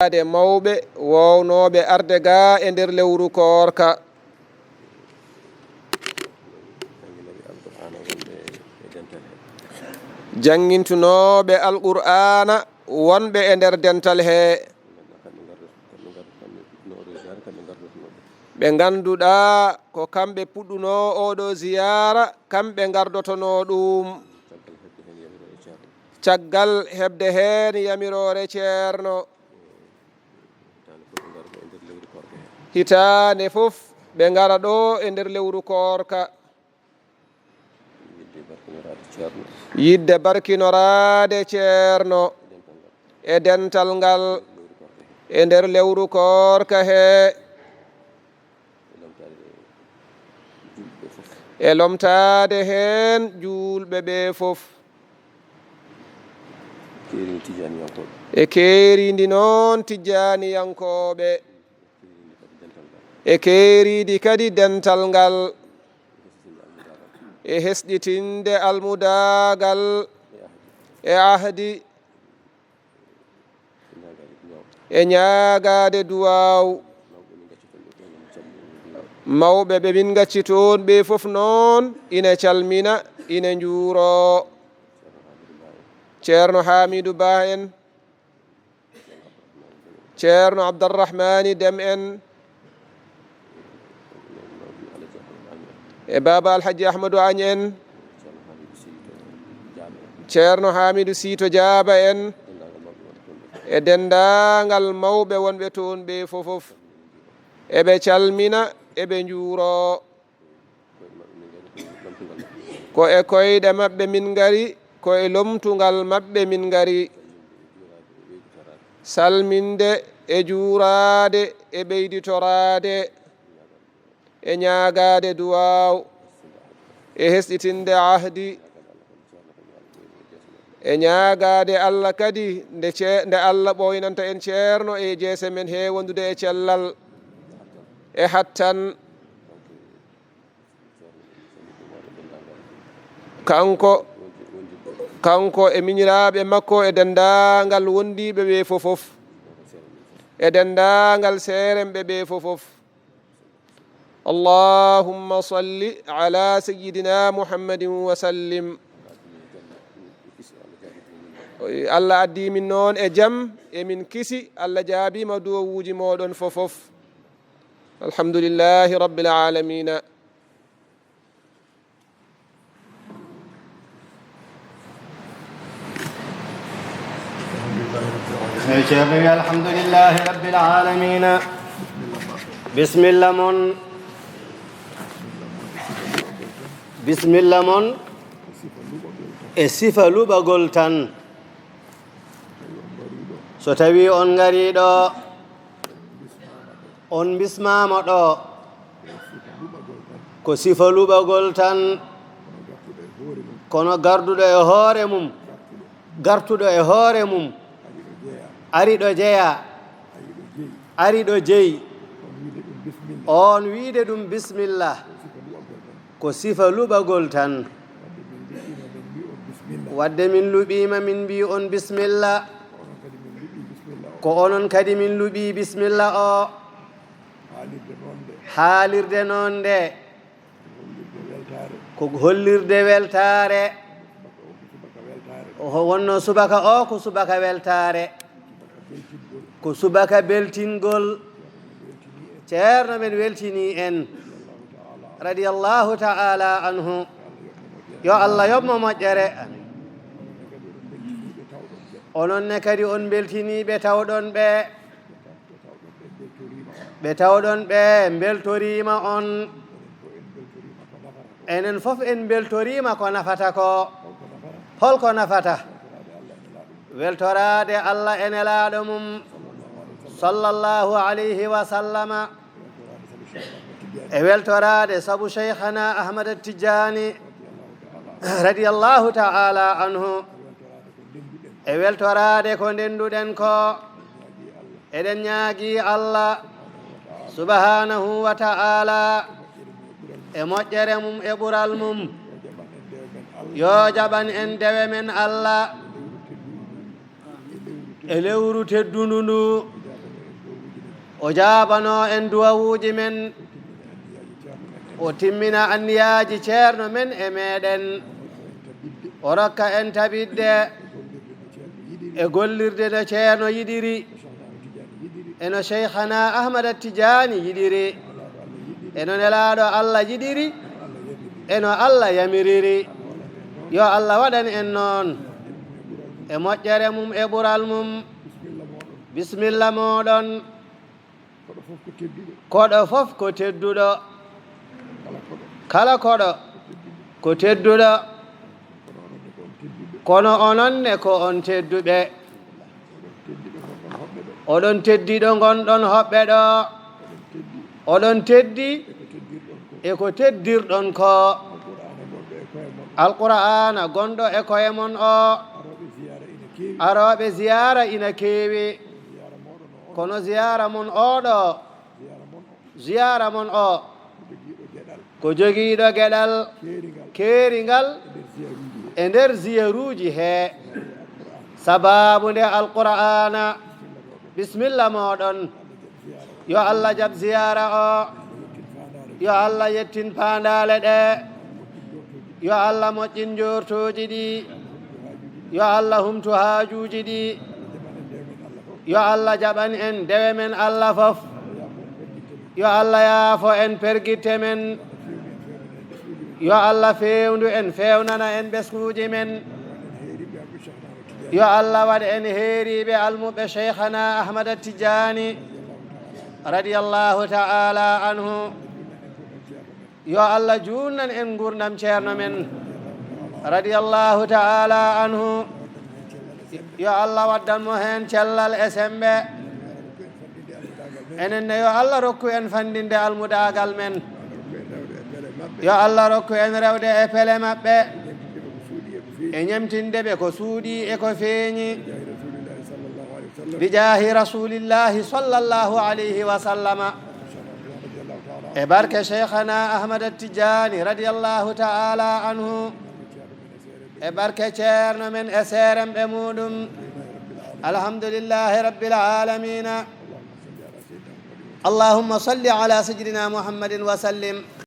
ade mawɓe wownoɓe arde ga e nder lewru koorka jangintunoɓe alqur'ana wonɓe e nder dental he ɓe ganduɗa ko kamɓe puɗɗuno oɗo ziyara kamɓe gardotono ɗum caggal hebde hen yamirore ceerno hitande fof ɓe gara ɗo e nder lewru koorka yidde barkinorade ceerno e dental ngal e nder lewru koorka he e lomtade hen julɓe ɓe fof e keeridi noon tijaniyankoɓe e keeridi kadi dental ngal e hesɗitinde almudagal e ahdi e ñaagade duwaw mawɓe ɓe min gacci toon ɓe fof noon ina calmina ina juuro ceerno Hamidou Ba en ceerno Abdourahmani Dem en e baba Alhaji Ahmadou Agne en ceerno Hamidou Sito Diaba en e dendagal mawɓe wonɓe toon ɓe fofof eɓe calmina eɓe juuro ko e koyɗe maɓɓe min gari ko e lomtugal maɓɓe min gari salminde e juurade e ɓeyditorade e ñaagade duwaw e hesɗitinde ahdi e ñaagade Allah kadi nde Allah ɓoynanta en ceerno e jeese men he wondude e cellal e hattan kanko e miñiraɓe makko e dendagal wondiɓe ɓe fofof e dendagal seeremɓe ɓe fofof allahumma salli ala sayyidina muhammadin wa sallim Allah addi min noon e jaam emin kisi Allah jaabima duwowuji moɗon fofof alhamdulillahi rabbil alamina alhamdulillahi rabbil alamina bismillah mon e sifa luɓagol tan so tawi on ngariɗo on bismama ɗo ko sifa luɓagol tan kono garduɗo e hoore mum gartuɗo e hoore mum ariɗo jeeya ariɗo jeyi on wiide ɗum bismillah ko sifa luɓagol tan wadde min luɓima min mbi on bismillah ko onon kadi min luɓi bismillah o haalirde noon nde ko hollirde weltare wonno subaka o ko subaka weltare ko subaka beltingol ceerno men weltini en radiyallahu ta'ala anhu yo Allah yoɓmo moƴƴere ononne kadi on beltiniɓe tawɗon ɓe tawɗon ɓe beltorima on enen fof en beltorima ko nafata ko holko nafata weltorade Allah e nelaɗo mum sallallahu alayhi wa sallama e weltorade sabu cheikhana Ahmad Tijani radiyallahu ta'ala anhu e weltorade ko ndenduɗen ko eɗen ñaagui Allah subhanahu wa ta'ala e moƴƴere mum e ɓural mum yo jaɓan en dewe men Allah e lewru teddundu ndu o jaabano en duwawuuji men o timmina anniyaaji ceerno men e meeɗen o rokka en tabidde e gollirde no ceerno yiɗiri eno cheikhana ahmada tidiani yiɗiri eno nelaaɗo allah yiɗiri eno allah yamiriri yo allah waɗan en noon e moƴƴere mum e ɓural mum bisimilla moɗon koɗo fof ko tedduɗo kala koɗo ko tedduɗo kono ononne ko on tedduɓe oɗon teddiɗo gonɗon hoɓɓe ɗo oɗon teddi e ko teddirɗon ko alqur'ana gonɗo e koye mon o aroɓe ziyara ina keewi kono ziyara mon oɗo ziyara mon o ko jogiiɗo geɗal keeringal e nder ziyaruuji hee sababu nde alqur'ana bisimilla moɗon yo allah jab ziyara o yo allah yettin paandale ɗe yo allah moƴƴin jortoji ɗi yo allah humtu haajuji ɗi yo allah jaɓan en dewe men allah fof yo allah yaafo en pergitte men yo allah fewndu en fewnana en ɓeskuuji men yo allah waɗ en heeriɓe almuɓe cheikhana ahmada tidiani radiallahu ta'ala anhu yo allah junnan en gurdam ceerno men radiallahu ta'ala anhu yo allah waddanmo hen cellal e sembe enenne yo allah rokku en fandinde almudagal men yo allah rokku en rewde e pele maɓɓe e ñemtinde ɓe ko suuɗi e ko feeñi bijahi rasulillahi sallllahu alayhi wa sallama e barke cheikhana ahmada tidiani radiallahu ta'ala anhu e barke ceerno men e seeremɓe muɗum alhamdulillahi rabbil alamina allahumma salli ala sayyidina muhammadin wa sallim